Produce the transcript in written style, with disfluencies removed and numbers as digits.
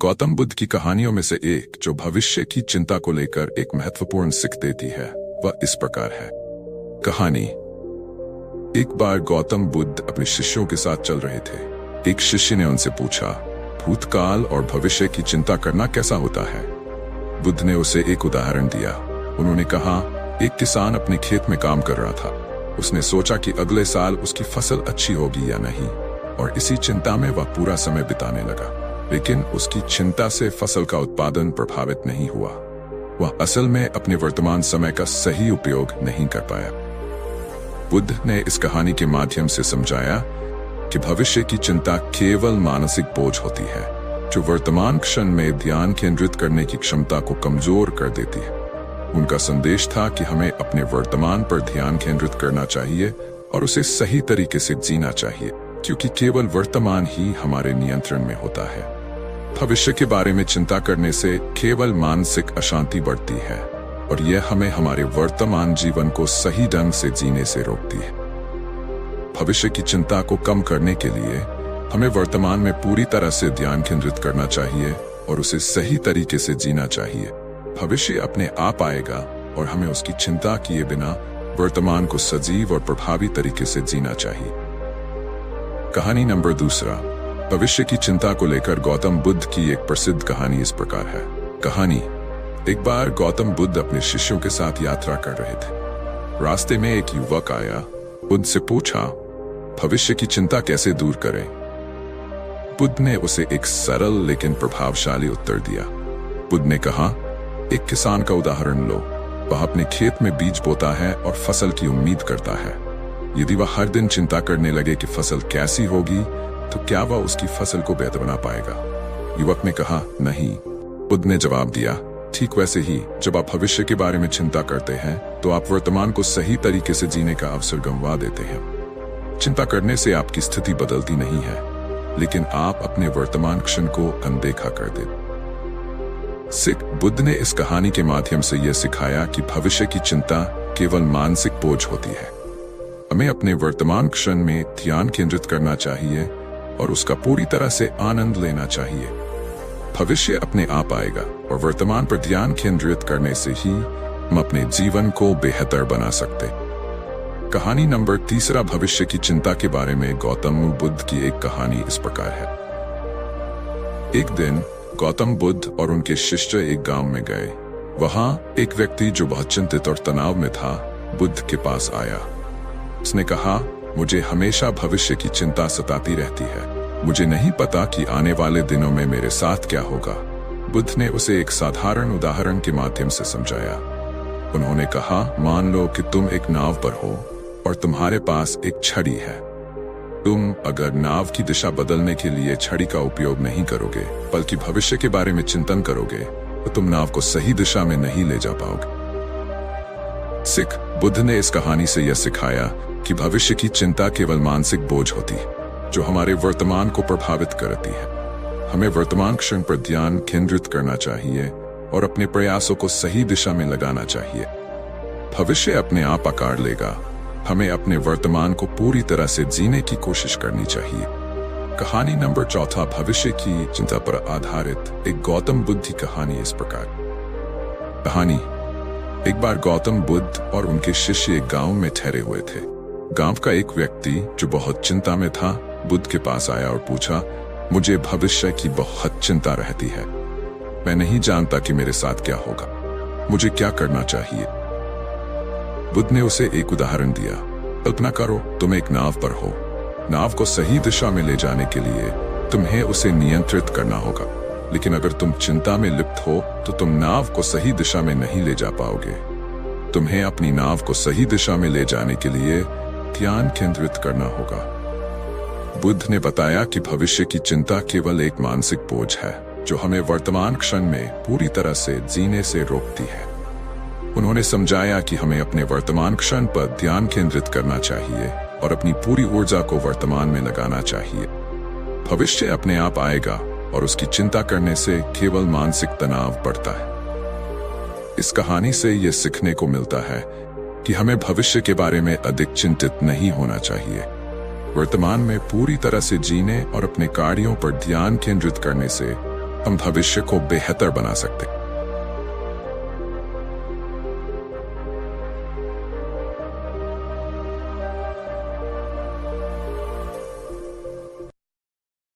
गौतम बुद्ध की कहानियों में से एक जो भविष्य की चिंता को लेकर एक महत्वपूर्ण सीख देती है वह इस प्रकार है। कहानी। एक बार गौतम बुद्ध अपने शिष्यों के साथ चल रहे थे। एक शिष्य ने उनसे पूछा, भूतकाल और भविष्य की चिंता करना कैसा होता है? बुद्ध ने उसे एक उदाहरण दिया। उन्होंने कहा, एक किसान अपने खेत में काम कर रहा था। उसने सोचा कि अगले साल उसकी फसल अच्छी होगी या नहीं, और इसी चिंता में वह पूरा समय बिताने लगा। लेकिन उसकी चिंता से फसल का उत्पादन प्रभावित नहीं हुआ। वह असल में अपने वर्तमान समय का सही उपयोग नहीं कर पाया। बुद्ध ने इस कहानी के माध्यम से समझाया कि भविष्य की चिंता केवल मानसिक बोझ होती है, जो वर्तमान क्षण में ध्यान केंद्रित करने की क्षमता को कमजोर कर देती है। उनका संदेश था कि हमें अपने वर्तमान पर ध्यान केंद्रित करना चाहिए और उसे सही तरीके से जीना चाहिए, क्योंकि केवल वर्तमान ही हमारे नियंत्रण में होता है। भविष्य के बारे में चिंता करने से केवल मानसिक अशांति बढ़ती है और यह हमें हमारे वर्तमान जीवन को सही ढंग से जीने से रोकती है। भविष्य की चिंता को कम करने के लिए हमें वर्तमान में पूरी तरह से ध्यान केंद्रित करना चाहिए और उसे सही तरीके से जीना चाहिए। भविष्य अपने आप आएगा और हमें उसकी चिंता किए बिना वर्तमान को सजीव और प्रभावी तरीके से जीना चाहिए। कहानी नंबर 2। भविष्य की चिंता को लेकर गौतम बुद्ध की एक प्रसिद्ध कहानी इस प्रकार है। कहानी। एक बार गौतम बुद्ध अपने शिष्यों के साथ यात्रा कर रहे थे। रास्ते में एक युवक आया। बुद्ध से पूछा, भविष्य की चिंता कैसे दूर करें? बुद्ध ने उसे एक सरल लेकिन प्रभावशाली उत्तर दिया। बुद्ध ने कहा, एक किसान का उदाहरण लो। वह अपने खेत में बीज बोता है और फसल की उम्मीद करता है। यदि वह हर दिन चिंता करने लगे कि फसल कैसी होगी, तो क्या वह उसकी फसल को बेहतर बना पाएगा? युवक ने कहा, नहीं। बुद्ध ने जवाब दिया, ठीक वैसे ही जब आप भविष्य के बारे में चिंता करते हैं तो आप वर्तमान को सही तरीके से जीने का अवसर गंवा देते हैं। चिंता करने से आपकी स्थिति बदलती नहीं है, लेकिन आप अपने वर्तमान क्षण को अनदेखा कर देते। सिख बुद्ध ने इस कहानी के माध्यम से यह सिखाया कि भविष्य की चिंता केवल मानसिक बोझ होती है। हमें अपने वर्तमान क्षण में ध्यान केंद्रित करना चाहिए और उसका पूरी तरह से आनंद लेना चाहिए। भविष्य अपने आप आएगा और वर्तमान पर ध्यान केंद्रित करने से ही हम अपने जीवन को बेहतर बना सकते। कहानी नंबर 3। भविष्य की चिंता के बारे में गौतम बुद्ध की एक कहानी इस प्रकार है। एक दिन गौतम बुद्ध और उनके शिष्य एक गांव में गए। वहां एक व्यक्ति जो बहुत चिंतित और तनाव में था, बुद्ध के पास आया। उसने कहा, मुझे हमेशा भविष्य की चिंता सताती रहती है। मुझे नहीं पता कि आने वाले दिनों में मेरे साथ क्या होगा। बुद्ध ने उसे एक साधारण उदाहरण के माध्यम से समझाया। उन्होंने कहा, मान लो कि तुम एक नाव पर हो और तुम्हारे पास एक छड़ी है। तुम अगर नाव की दिशा बदलने के लिए छड़ी का उपयोग नहीं करोगे, बल्कि भविष्य के बारे में चिंतन करोगे, तो तुम नाव को सही दिशा में नहीं ले जा पाओगे। सिख बुद्ध ने इस कहानी से यह सिखाया कि भविष्य की चिंता केवल मानसिक बोझ होती है, जो हमारे वर्तमान को प्रभावित करती है। हमें वर्तमान क्षण पर ध्यान केंद्रित करना चाहिए और अपने प्रयासों को सही दिशा में लगाना चाहिए। भविष्य अपने आप आकार लेगा। हमें अपने वर्तमान को पूरी तरह से जीने की कोशिश करनी चाहिए। कहानी नंबर 4। भविष्य की चिंता पर आधारित एक गौतम बुद्ध की कहानी इस प्रकार। कहानी। एक बार गौतम बुद्ध और उनके शिष्य एक गांव में ठहरे हुए थे। गांव का एक व्यक्ति जो बहुत चिंता में था, बुद्ध के पास आया और पूछा, मुझे भविष्य की बहुत चिंता रहती है। मैं नहीं जानता कि मेरे साथ क्या होगा। मुझे क्या करना चाहिए? बुद्ध ने उसे एक उदाहरण दिया। कल्पना करो, तुम एक नाव पर हो। नाव को सही दिशा में ले जाने के लिए तुम्हें उसे नियंत्रित करना होगा, लेकिन अगर तुम चिंता में लिप्त हो तो तुम नाव को सही दिशा में नहीं ले जा पाओगे। तुम्हें अपनी नाव को सही दिशा में ले जाने के लिए ध्यान केंद्रित करना होगा। बुद्ध ने बताया कि भविष्य की चिंता केवल एक मानसिक बोझ है, जो हमें वर्तमान क्षण में पूरी तरह से जीने से रोकती है। उन्होंने समझाया कि हमें अपने वर्तमान क्षण पर ध्यान केंद्रित करना चाहिए और अपनी पूरी ऊर्जा को वर्तमान में लगाना चाहिए। भविष्य अपने आप आएगा और उसकी चिंता करने से केवल मानसिक तनाव बढ़ता है। इस कहानी से यह सीखने को मिलता है कि हमें भविष्य के बारे में अधिक चिंतित नहीं होना चाहिए। वर्तमान में पूरी तरह से जीने और अपने कार्यों पर ध्यान केंद्रित करने से हम भविष्य को बेहतर बना सकते हैं।